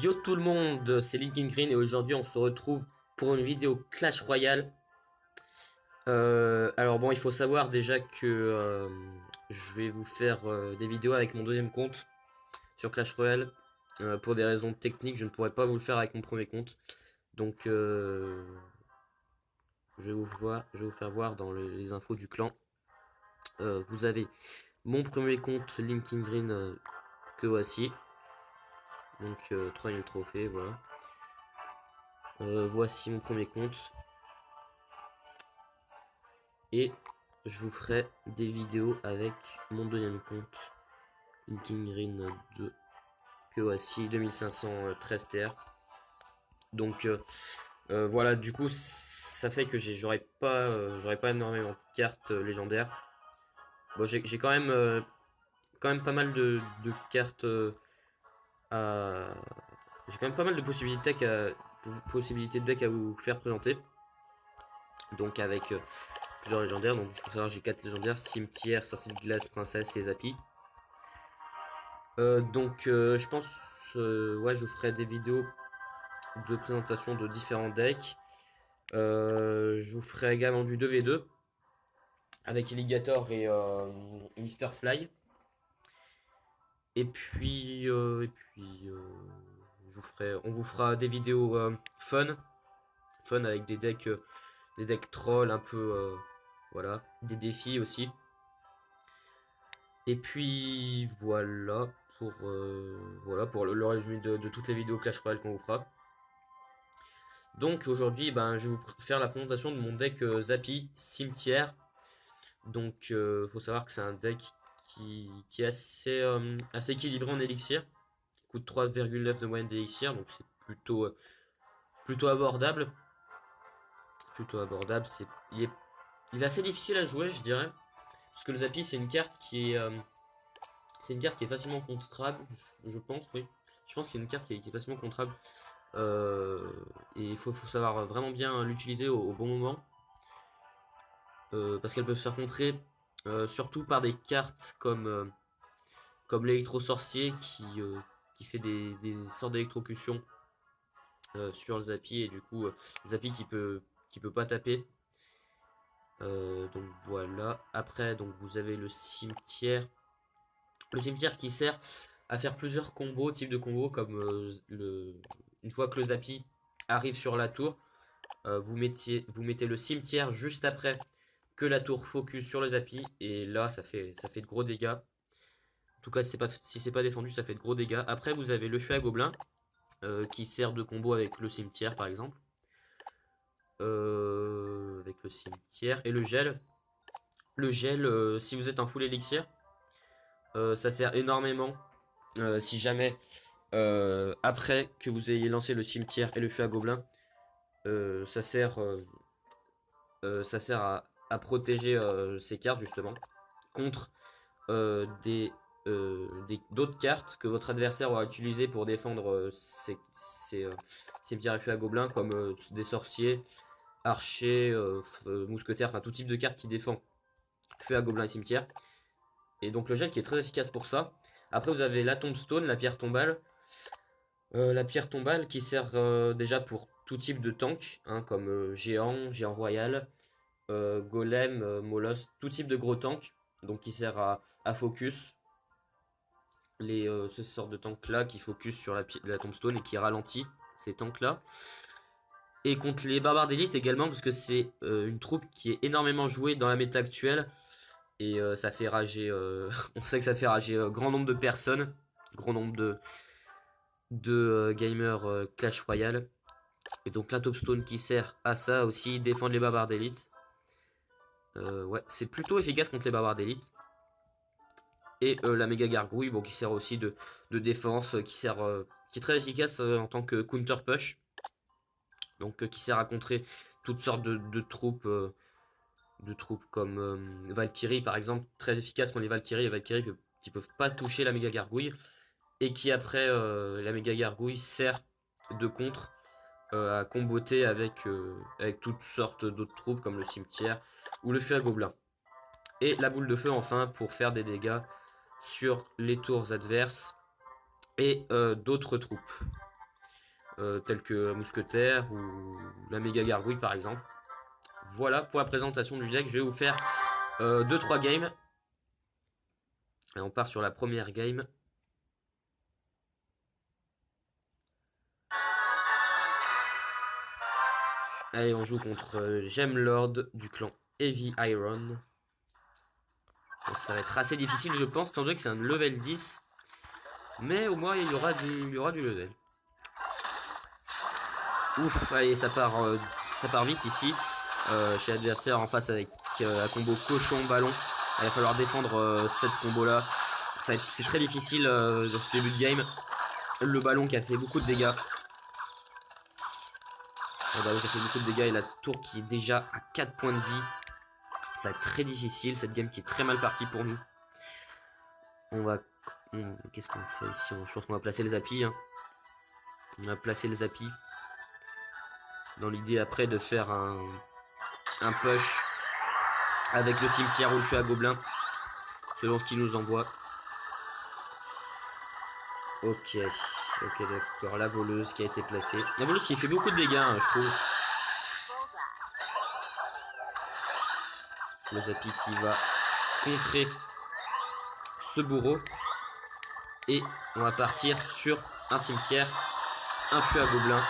Yo tout le monde, c'est Linkin Green et aujourd'hui on se retrouve pour une vidéo Clash Royale. Alors bon, il faut savoir déjà que je vais vous faire des vidéos avec mon deuxième compte sur Clash Royale. Pour des raisons techniques, je ne pourrais pas vous le faire avec mon premier compte. Donc je vais vous faire voir dans les infos du clan. Vous avez mon premier compte Linkin Green que voici. Donc 3000 trophées, voilà. Voici mon premier compte. Et je vous ferai des vidéos avec mon deuxième compte Linkin Green 2 que voici 2513 TR. Donc voilà, du coup ça fait que j'aurais pas énormément de cartes légendaires. Bon, j'ai quand même pas mal de cartes à j'ai quand même pas mal de possibilités de deck à vous faire présenter. Donc avec plusieurs légendaires, donc il faut savoir j'ai 4 légendaires: Cimetière, Sorcier de Glace, Princesse et Zappy. Je pense ouais, je vous ferai des vidéos de présentation de différents decks. Je vous ferai également du 2v2 avec Alligator et Mr. Fly. On vous fera des vidéos fun avec des decks trolls un peu, voilà, des défis aussi. Et puis voilà pour le résumé de toutes les vidéos Clash Royale qu'on vous fera. Donc aujourd'hui, je vais vous faire la présentation de mon deck Zappy Cimetière. Donc faut savoir que c'est un deck qui est assez équilibré en élixir. Il coûte 3,9 de moyenne d'élixir, donc c'est plutôt abordable. Il est assez difficile à jouer, je dirais. Parce que le Zappy, c'est une carte qui est facilement contrable, je pense, oui. Je pense que c'est une carte qui est facilement contrable. Et il faut savoir vraiment bien l'utiliser au bon moment. Parce qu'elle peut se faire contrer surtout par des cartes comme l'électro-sorcier qui fait des sortes d'électrocution sur le Zappy. Et du coup, Zappy qui peut pas taper. Donc voilà. Après, donc vous avez le cimetière. Le cimetière qui sert à faire plusieurs combos, types de combos, comme une fois que le Zappy arrive sur la tour, vous mettez le cimetière juste après que la tour focus sur le Zappy, et là ça fait de gros dégâts. En tout cas, si c'est pas défendu, ça fait de gros dégâts. Après, vous avez le feu à gobelin qui sert de combo avec le cimetière par exemple. Avec le cimetière et le gel. Le gel, si vous êtes en full élixir, ça sert énormément si jamais après que vous ayez lancé le cimetière et le feu à gobelin, ça sert à protéger ces cartes justement contre d'autres cartes que votre adversaire aura utilisé pour défendre ces cimetières et feu à gobelin, comme des sorciers, archers, mousquetaires, enfin tout type de cartes qui défend feu à gobelin et cimetière. Et donc le gel qui est très efficace pour ça. Après vous avez la tombstone, la pierre tombale. La pierre tombale qui sert déjà pour tout type de tank, hein, comme géant royal, golem, molosse, tout type de gros tank. Donc qui sert à focus ce sort de tank là qui focus sur la tombstone et qui ralentit ces tanks là. Et contre les barbares d'élite également, parce que c'est une troupe qui est énormément jouée dans la méta actuelle. Et ça fait rager, on sait que ça fait rager grand nombre de personnes, grand nombre de gamers Clash Royale. Et donc la Topstone qui sert à ça aussi, défendre les barbares d'élite. Ouais, c'est plutôt efficace contre les barbares d'élite. Et la méga gargouille, bon, qui sert aussi de défense, qui est très efficace en tant que counter push. Donc qui sert à contrer toutes sortes de troupes. Comme Valkyrie par exemple, très efficace contre les Valkyries qui peuvent pas toucher la méga gargouille. Et qui après la méga gargouille sert de contre à comboter avec toutes sortes d'autres troupes comme le cimetière ou le feu à gobelin. Et la boule de feu enfin pour faire des dégâts sur les tours adverses et d'autres troupes. tels que Mousquetaire ou la méga gargouille par exemple. Voilà pour la présentation du deck. Je vais vous faire 2-3 games. Et on part sur la première game. Allez, on joue contre Gemlord du clan Heavy Iron. Ça va être assez difficile, je pense, étant donné que c'est un level 10. Mais au moins, il y aura du level. Ouf, allez, ça part vite ici. Chez l'adversaire en face avec un combo cochon-ballon. Il va falloir défendre cette combo-là. C'est très difficile dans ce début de game. Le ballon qui a fait beaucoup de dégâts. Le ballon qui a fait beaucoup de dégâts et la tour qui est déjà à 4 points de vie. Ça va être très difficile, cette game qui est très mal partie pour nous. Qu'est-ce qu'on fait ici? Je pense qu'on va placer les appis. Hein. On va placer les appis. Dans l'idée après de faire un push avec le cimetière ou le feu à gobelins. Selon ce qu'il nous envoie. Ok, d'accord. La voleuse qui a été placée. La voleuse qui fait beaucoup de dégâts, hein, je trouve. Le Zappy qui va contrer ce bourreau. Et on va partir sur un cimetière, un feu à gobelins.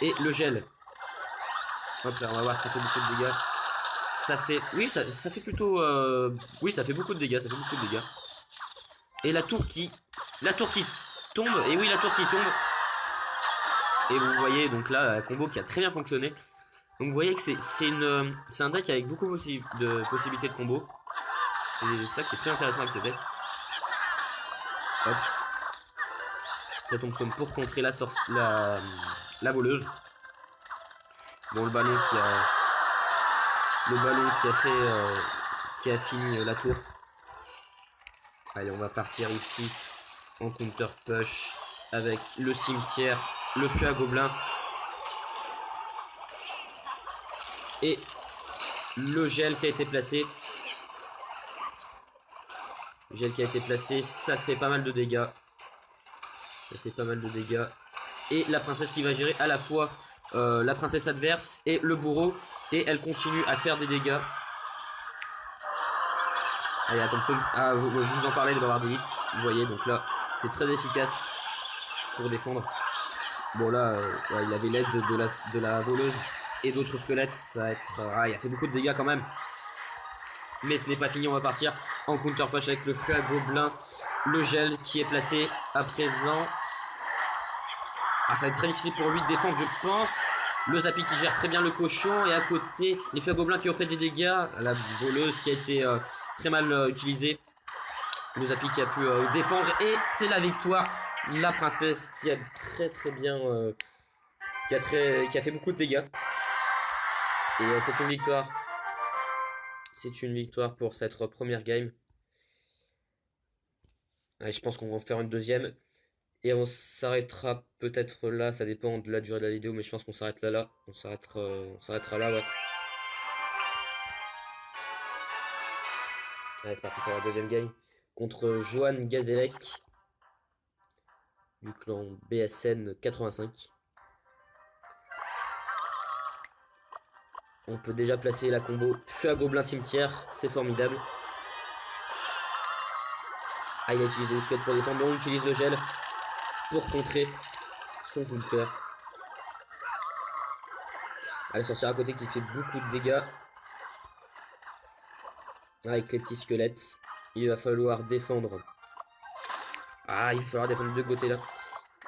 Et le gel. Hop là, on va voir, ça fait beaucoup de dégâts. Ça fait... Oui, ça fait plutôt... Oui, ça fait beaucoup de dégâts, Et la tour qui tombe. Et oui, la tour qui tombe. Et vous voyez, donc là, un combo qui a très bien fonctionné. Donc vous voyez que c'est un deck avec beaucoup de possibilités de combo. C'est ça qui est très intéressant avec ce deck. Hop. La Thompson pour contrer la voleuse. Bon, le ballon qui a fini la tour. Allez, on va partir ici en counter push avec le cimetière, le feu à gobelins et le gel qui a été placé. Le gel qui a été placé, ça fait pas mal de dégâts. Et la princesse qui va gérer à la fois la princesse adverse et le bourreau. Et elle continue à faire des dégâts. Allez, attention. Ah, je vous en parlais de Bavard d'élite. Vous voyez, donc là, c'est très efficace pour défendre. Bon, là, ouais, il avait l'aide de la voleuse et d'autres squelettes. Ça va être. Il a fait beaucoup de dégâts quand même. Mais ce n'est pas fini, on va partir en counter push avec le feu à gobelins. Le gel qui est placé à présent. Ah, ça va être très difficile pour lui de défendre, je pense. Le Zappy qui gère très bien le cochon. Et à côté, les feux à gobelins qui ont fait des dégâts. La voleuse qui a été très mal utilisée. Le Zappy qui a pu défendre. Et c'est la victoire. La princesse qui a très bien... qui a fait beaucoup de dégâts. Et c'est une victoire. C'est une victoire pour cette première game. Ouais, je pense qu'on va en faire une deuxième. Et on s'arrêtera peut-être là, ça dépend de la durée de la vidéo, mais je pense qu'on s'arrête là. On s'arrêtera là, ouais. Allez, c'est parti pour la deuxième game. Contre Johan Gazelec du clan BSN 85. On peut déjà placer la combo feu à gobelin cimetière, c'est formidable. Ah, il a utilisé le squelette pour défendre, on utilise le gel pour contrer son counter. Ah, la sorcière à côté qui fait beaucoup de dégâts. Avec les petits squelettes. Il va falloir défendre. Ah, il va falloir défendre de côté là.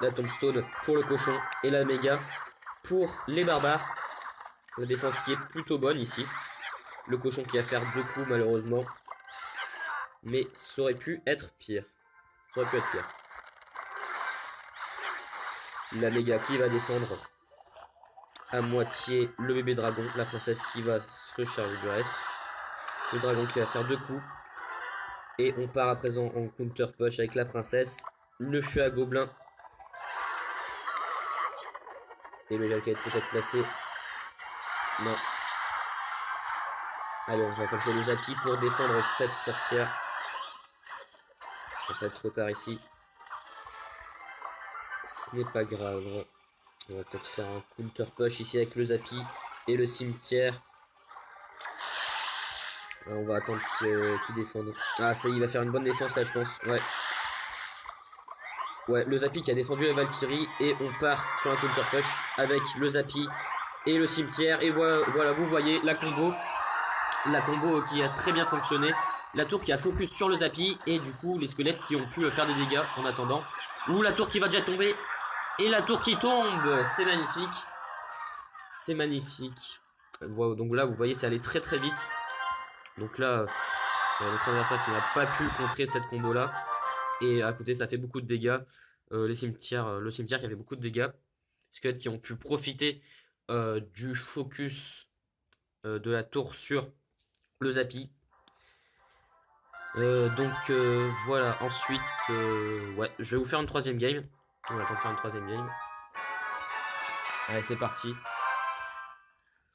La tombstone pour le cochon et la méga pour les barbares. La défense qui est plutôt bonne ici. Le cochon qui va faire 2 coups malheureusement. Mais ça aurait pu être pire. La méga qui va défendre à moitié le bébé dragon. La princesse qui va se charger du reste. Le dragon qui va faire 2 coups. Et on part à présent en counter push avec la princesse. Le feu à gobelin. Et le gel qui va être peut-être placé. Non. Allez, on va passer le Zappy pour défendre cette sorcière. Ça va être trop tard ici. Ce n'est pas grave. On va peut-être faire un counter push ici avec le Zappy et le cimetière. On va attendre qu'il défende. Ah, ça y est, il va faire une bonne défense là, je pense. Ouais. Ouais, le Zappy qui a défendu la Valkyrie. Et on part sur un counter push avec le Zappy et le cimetière. Et voilà, vous voyez la combo. La combo qui a très bien fonctionné. La tour qui a focus sur le Zappy. Et du coup, les squelettes qui ont pu faire des dégâts en attendant. Ou la tour qui va déjà tomber. Et la tour qui tombe. C'est magnifique. C'est magnifique. Donc là, vous voyez, c'est allé très très vite. Donc là, notre adversaire qui n'a pas pu contrer cette combo là. Et à côté, ça fait beaucoup de dégâts. Le cimetière qui a fait beaucoup de dégâts. Les squelettes qui ont pu profiter du focus de la tour sur le Zappy. Voilà, ensuite, ouais, je vais vous faire une troisième game. On va attendre de faire une troisième game. Allez, c'est parti.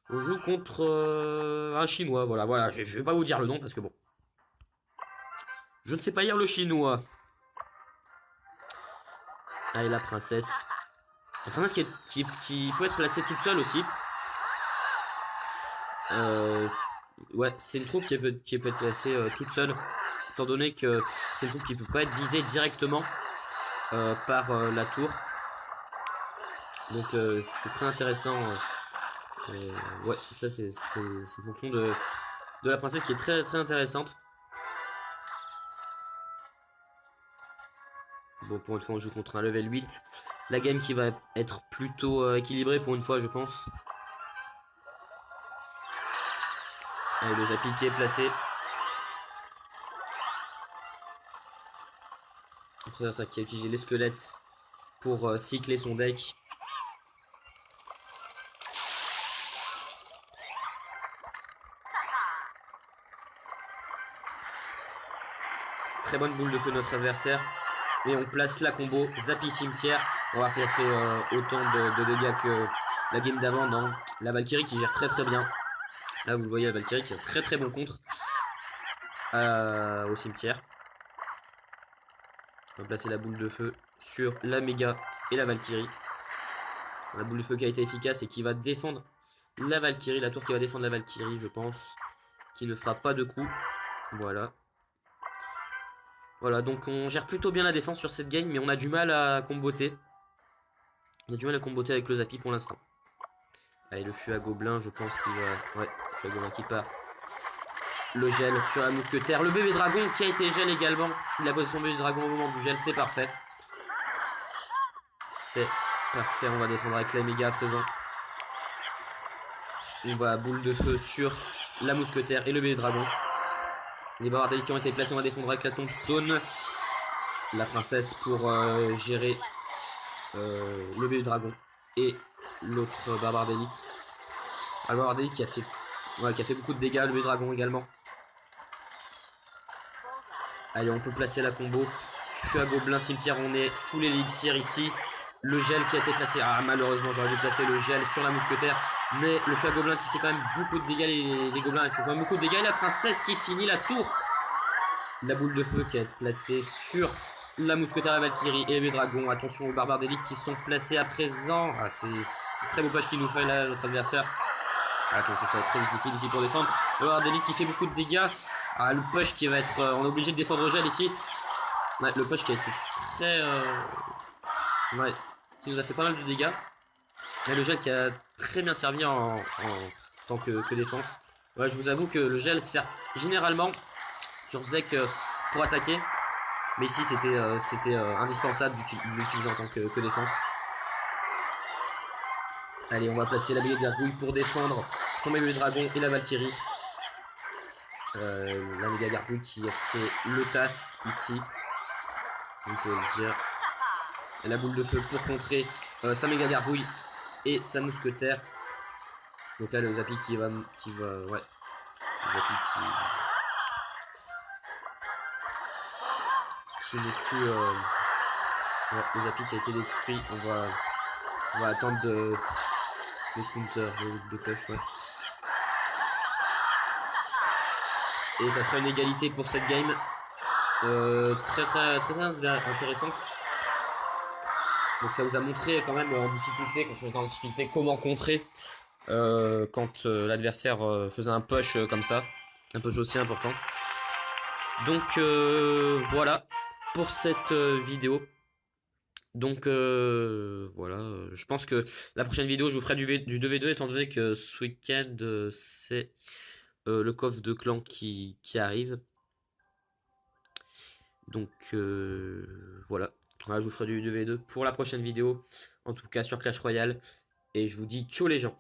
On joue contre un chinois, voilà, je vais pas vous dire le nom parce que bon. Je ne sais pas lire le chinois. Allez, la princesse. La princesse qui peut être placée toute seule aussi. Ouais, c'est une troupe qui peut être placée toute seule. Étant donné que c'est une troupe qui peut pas être visée directement par la tour. Donc c'est très intéressant. Ouais, ça c'est une fonction de la princesse qui est très très intéressante. Bon, pour une fois on joue contre un level 8. La game qui va être plutôt équilibrée pour une fois, je pense. Allez, le Zappy qui est placé. Ça qui a utilisé les squelettes pour cycler son deck. Très bonne boule de feu de notre adversaire. Et on place la combo Zappy cimetière. On va voir si ça fait autant de dégâts que la game d'avant dans la Valkyrie qui gère très très bien. Là vous le voyez, la Valkyrie qui a très très bon contre au cimetière. On va placer la boule de feu sur la méga et la Valkyrie. La boule de feu qui a été efficace et qui va défendre la Valkyrie. La tour qui va défendre la Valkyrie, je pense. Qui ne fera pas de coup. Voilà. Voilà, donc on gère plutôt bien la défense sur cette game, mais on a du mal à comboter. On a du mal à comboter avec le Zappy pour l'instant. Allez, le feu à gobelin, je pense qu'il va... Ouais, le feu à gobelin qui part. Le gel sur la mousquetaire. Le bébé dragon qui a été gel également. Il a posé son bébé dragon au moment du gel, c'est parfait. C'est parfait, on va défendre avec la méga à présent. On va boule de feu sur la mousquetaire et le bébé dragon. Les barbares qui ont été placés, on va défendre avec la tombstone. La princesse pour gérer le bébé dragon et l'autre barbare d'élite. Le barbare d'élite qui a fait beaucoup de dégâts, le bébé dragon également. Allez, on peut placer la combo. Feu à gobelin cimetière, on est full élixir ici. Le gel qui a été placé. Ah, malheureusement, j'aurais dû placer le gel sur la mousquetaire. Mais le feu à gobelin qui fait quand même beaucoup de dégâts. Les gobelins qui font quand même beaucoup de dégâts. Et la princesse qui finit la tour. La boule de feu qui a été placée sur la mousquetaire, la Valkyrie et les dragons. Attention aux barbares d'élite qui sont placés à présent. Ah, c'est très beau patch qui nous fait là, notre adversaire. Attention, ça va être très difficile ici pour défendre. Le barbare d'élite qui fait beaucoup de dégâts. Ah, le push qui va être... on est obligé de défendre au gel ici. Ouais, le push qui a été très... ouais, qui nous a fait pas mal de dégâts. Et le gel qui a très bien servi en tant que défense. Ouais, je vous avoue que le gel sert généralement sur ce deck pour attaquer. Mais ici, c'était indispensable d'utiliser en tant que défense. Allez, on va placer la méga gargouille pour défendre son méga dragon et la Valkyrie. La méga gargouille qui a fait le tasse ici. On peut le dire. Et la boule de feu pour contrer sa méga gargouille et sa mousquetaire. Donc là, le Zappy qui va ouais. Le Zappy qui n'est plus... ouais, le Zappy qui a été détruit. On va attendre le counter de push, ouais. Et ça sera une égalité pour cette game. Très intéressante. Donc ça vous a montré quand même en difficulté, quand on était en difficulté, comment contrer quand l'adversaire faisait un push comme ça. Un push aussi important. Donc voilà pour cette vidéo. Donc voilà, je pense que la prochaine vidéo je vous ferai du 2v2 étant donné que ce week-end c'est le coffre de clan qui arrive. Donc voilà. Voilà, je vous ferai du 2v2 pour la prochaine vidéo, en tout cas sur Clash Royale. Et je vous dis ciao les gens.